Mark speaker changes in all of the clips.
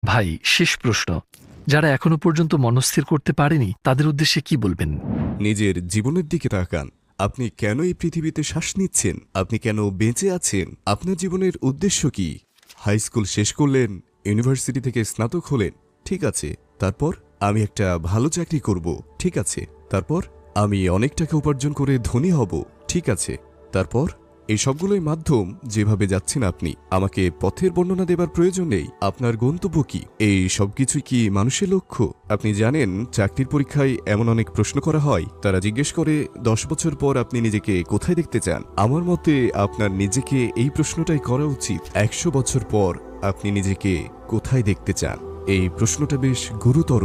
Speaker 1: ভাই, শেষ প্রশ্ন। যারা এখনো পর্যন্ত মনস্থির করতে পারেনি তাদের উদ্দেশ্যে কি বলবেন?
Speaker 2: নিজের জীবনের দিকে তাকান। আপনি কেন এই পৃথিবীতে শ্বাস নিচ্ছেন? আপনি কেন বেঁচে আছেন? আপনার জীবনের উদ্দেশ্য কি? হাই স্কুল শেষ করলেন, ইউনিভার্সিটি থেকে স্নাতক হলেন, ঠিক আছে। তারপর আমি একটা ভালো চাকরি করব, ঠিক আছে। তারপর আমি অনেক টাকা উপার্জন করে ধনী হব, ঠিক আছে। তারপর এই সবগুলোই মাধ্যম। যেভাবে যাচ্ছেন আপনি, আমাকে পথের বর্ণনা দেবার প্রয়োজন নেই। আপনার গন্তব্য কি? এই সবকিছু কি মানুষের লক্ষ্য? আপনি জানেন, চাকরির পরীক্ষায় এমন অনেক প্রশ্ন করা হয়, তারা জিজ্ঞেস করে 10 বছর পর আপনি নিজেকে কোথায় দেখতে চান। আমার মতে আপনার নিজেকে এই প্রশ্নটাই করা উচিত। 100 বছর পর আপনি নিজেকে কোথায় দেখতে চান? এই প্রশ্নটা বেশ গুরুতর।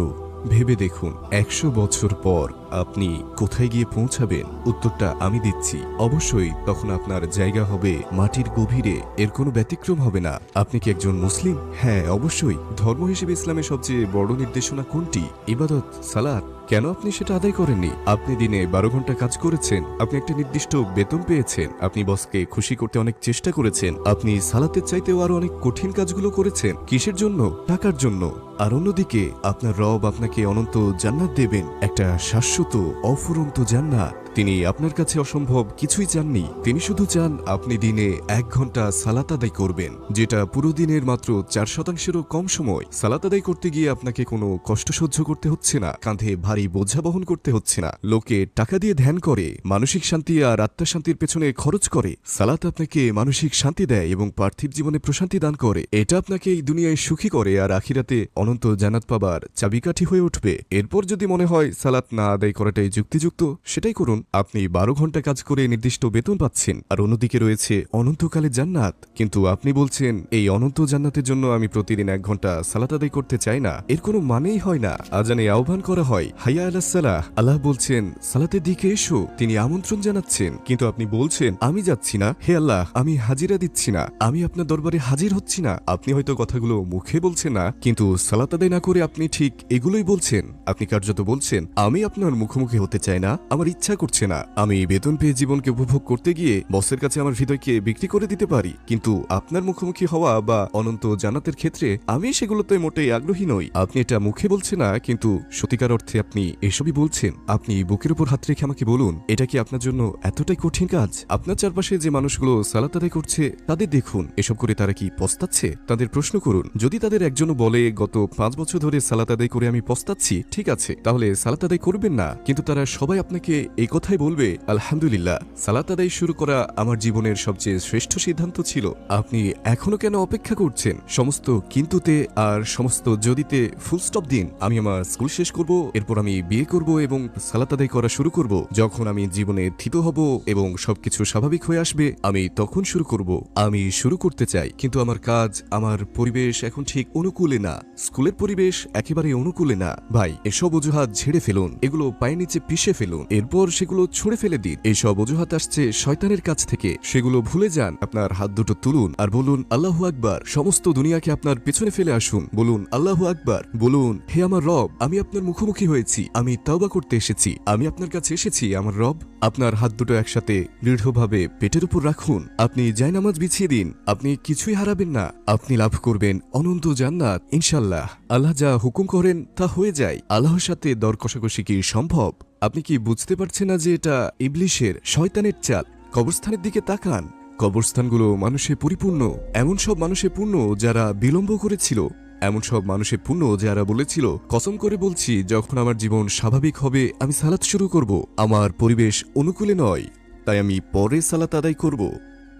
Speaker 2: ভেবে দেখুন, 100 বছর পর আপনি কোথায় গিয়ে পৌঁছাবেন? উত্তরটা আমি দিচ্ছি। অবশ্যই তখন আপনার জায়গা হবে মাটির গভীরে, এর কোনো ব্যতিক্রম হবে না। আপনি কি একজন মুসলিম? হ্যাঁ, অবশ্যই। ধর্ম হিসেবে ইসলামের সবচেয়ে বড় নির্দেশনা কোনটি? ইবাদত, সালাত। কেন আপনি সেটা আদায় করেননি? আপনি দিনে 12 ঘন্টা কাজ করেছেন, আপনি একটা নির্দিষ্ট বেতন পেয়েছেন, আপনি বসকে খুশি করতে অনেক চেষ্টা করেছেন, আপনি সালাতের চাইতেও আরো অনেক কঠিন কাজগুলো করেছেন। কিসের জন্য? টাকার জন্য। আর অন্যদিকে আপনার রব আপনাকে অনন্ত জান্নাত দেবেন, একটা শাশ্বত অফুরন্ত জান্নাত। তিনি আপনার কাছে অসম্ভব কিছুই চাননি। তিনি শুধু চান আপনি দিনে 1 ঘন্টা সালাত আদায় করবেন, যেটা পুরো দিনের মাত্র 4%-এরও কম সময়। সালাত আদায় করতে গিয়ে আপনাকে কোনো কষ্ট সহ্য করতে হচ্ছে না, কাঁধে ভারী বোঝা বহন করতে হচ্ছে না। লোকে টাকা দিয়ে ধ্যান করে, মানসিক শান্তি আর আত্মার শান্তির পেছনে খরচ করে। সালাত আপনাকে মানসিক শান্তি দেয় এবং পার্থিব জীবনে প্রশান্তি দান করে। এটা আপনাকে এই দুনিয়ায় সুখী করে আর আখিরাতে অনন্ত জান্নাত পাবার চাবিকাঠি হয়ে উঠবে। এরপর যদি মনে হয় সালাত না আদায় করাটাই যুক্তিযুক্ত, সেটাই করুন। আপনি 12 ঘন্টা কাজ করে নির্দিষ্ট বেতন পাচ্ছেন, আর অন্যদিকে রয়েছে অনন্তকালের জান্নাত। কিন্তু আপনি বলছেন, এই অনন্ত জান্নাতের জন্য আমি প্রতিদিন 1 ঘন্টা সালাত আদায় করতে চাই না। এর কোনো মানেই হয় না। আজানে আহ্বান করা হয়, হাইয়া আলাস সালাহ। আল্লাহ বলছেন, সালাতের দিকে এসো। তিনি আমন্ত্রণ জানাচ্ছেন, কিন্তু আপনি বলছেন, আমি যাচ্ছি না। হে আল্লাহ, আমি হাজিরা দিচ্ছি না, আমি আপনার দরবারে হাজির হচ্ছি না। আপনি হয়তো কথাগুলো মুখে বলছেন না, কিন্তু সালাত আদায় না করে আপনি ঠিক এগুলোই বলছেন। আপনি কার্যত বলছেন, আমি আপনার মুখোমুখি হতে চাই না, আমার ইচ্ছা করছে না। আমি বেতন পেয়ে জীবনকে উপভোগ করতে গিয়ে বসের কাছে আমার হৃদয়কে বিক্রি করে দিতে পারি, কিন্তু আপনার মুখোমুখি হওয়া বা অনন্ত জান্নাতের ক্ষেত্রে আমি সেগুলোতে মোটেই আগ্রহী নই। আপনি এটা মুখে বলছেন না, কিন্তু সত্যিকার অর্থে আপনি এসবই বলছেন। আপনি বুকের উপর হাত রেখে আমাকে বলুন, এটা কি আপনার জন্য এতটাই কঠিন কাজ? আপনার চারপাশে যে মানুষগুলো সালাত আদায় করছে তাদের দেখুন, এসব করে তারা কি পস্তাচ্ছে? তাদের প্রশ্ন করুন। যদি তাদের একজনও বলে, গত 5 বছর ধরে সালাত আদায় করে আমি পস্তাচ্ছি, ঠিক আছে, তাহলে সালাত আদায় করবেন না। কিন্তু তারা সবাই আপনাকে এই কথাই বলবে, আলহামদুলিল্লাহ, সালাত আদায় শুরু করা আমার জীবনের সবচেয়ে শ্রেষ্ঠ সিদ্ধান্ত ছিল। আপনি এখনো কেন অপেক্ষা করছেন? সমস্ত কিন্তুতে আর সমস্ত যদিতে ফুল স্টপ দিন। আমি আমার স্কুল শেষ করব, এরপর আমি বিয়ে করব এবং সালাত আদায় করা শুরু করব। যখন আমি জীবনে থিত হব এবং সবকিছু স্বাভাবিক হয়ে আসবে, আমি তখন শুরু করব। আমি শুরু করতে চাই, কিন্তু আমার কাজ, আমার পরিবেশ এখন ঠিক অনুকূলে না। স্কুলের পরিবেশ একেবারে অনুকূলে না। ভাই, এসব অজুহাত ঝেড়ে ফেলুন, এগুলো পায়ের নিচে পিষে ফেলুন, এরপর সেগুলো ছুঁড়ে ফেলে দিন। এইসব অজুহাত আসছে শয়তানের কাছ থেকে, সেগুলো ভুলে যান। আপনার হাত দুটো তুলুন আর বলুন, আল্লাহু আকবার। সমস্ত দুনিয়াকে আপনার পেছনে ফেলে আসুন, বলুন আল্লাহু আকবার। বলুন, হে আমার রব, আমি আপনার মুখোমুখি হয়েছি, আমি তাওবা করতে এসেছি, আমি আপনার কাছে এসেছি আমার রব। আপনার হাত দুটো একসাথে দৃঢ়ভাবে পেটের উপর রাখুন। আপনি জায়নামাজ বিছিয়ে দিন। আপনি কিছুই হারাবেন না, আপনি লাভ করবেন অনন্ত জান্নাত ইনশাল্লাহ। আল্লাহ যা হুকুম করেন তা হয়ে যায়। আল্লাহর সাথে দর কষাকষি কি সম্ভব? আপনি কি বুঝতে পারছেন না যে এটা ইবলিশের, শয়তানের চাল? কবরস্থানের দিকে তাকান। কবরস্থানগুলো মানুষে পরিপূর্ণ। এমন সব মানুষে পূর্ণ যারা বিলম্ব করেছিল, এমন সব মানুষে পূর্ণ যারা বলেছিল, কসম করে বলছি, যখন আমার জীবন স্বাভাবিক হবে আমি সালাত শুরু করব। আমার পরিবেশ অনুকূলে নয়, তাই আমি পরে সালাত আদায় করব।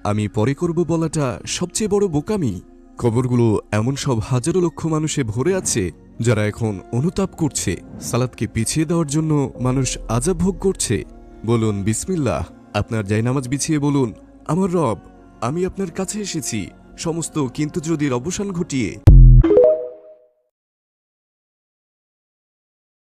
Speaker 2: আমি পরে করব বলাটা সবচেয়ে বড় বোকামি। কবরগুলো এমন সব হাজারো লক্ষ মানুষে ভরে আছে যারা এখন অনুতাপ করছে। সালাতকে পিছিয়ে দেওয়ার জন্য মানুষ আযাব ভোগ করছে। বলুন বিসমিল্লাহ। আপনার জায়নামাজ বিছিয়ে বলুন, আমার রব, আমি আপনার কাছে এসেছি সমস্ত কিন্তু যদির অবসান ঘটিয়ে।